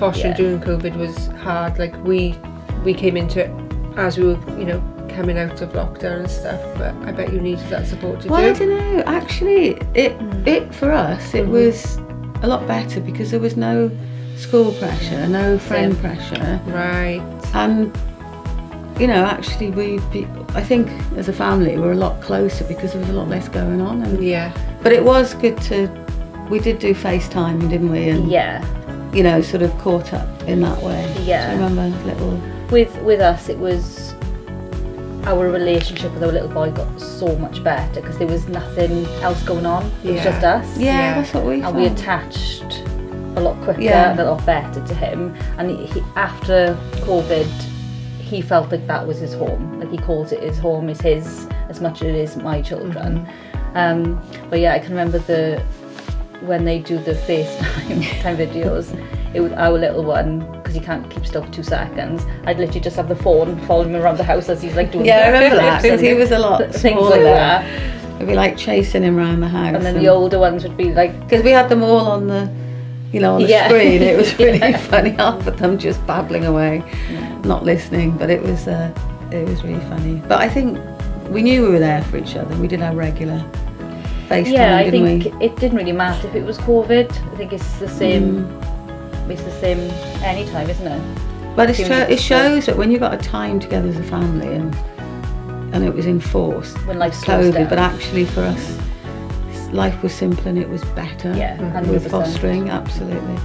fostering during COVID was hard. Like we came into it as we were, you know, coming out of lockdown and stuff. But I bet you needed that support to do. Well, I don't know. Actually, it for us it was a lot better because there was no school pressure, no friend pressure. Right. And you know, actually, I think as a family we're a lot closer because there was a lot less going on. And, yeah. But it was good we did do FaceTime, didn't we? And, you know, sort of caught up in that way. Yeah. Do you remember little... With us, it was... Our relationship with our little boy got so much better because there was nothing else going on. It was just us. Yeah, that's what we found. And we attached a lot quicker and a lot better to him. And he, after COVID, he felt like that was his home. Like he calls it his home, is his as much as it is my children. But yeah, I can remember when they do the FaceTime videos, our little one, because he can't keep still for 2 seconds, I'd literally just have the phone following him around the house as he's like doing I remember that, because he was a lot things smaller like that. that. It'd be like chasing him around the house. And then the older ones would be like... Because we had them all on the, you know, on the screen. It was really funny, half of them just babbling away, not listening, but it was really funny. But I think we knew we were there for each other. We did our regular FaceTime, didn't we? It didn't really matter if it was COVID. I think it's the same. It's the same anytime, isn't it? But it shows that when you've got a time together as a family, and it was enforced when life COVID, down. but actually for us, life was simpler and it was better. Yeah, with fostering, absolutely.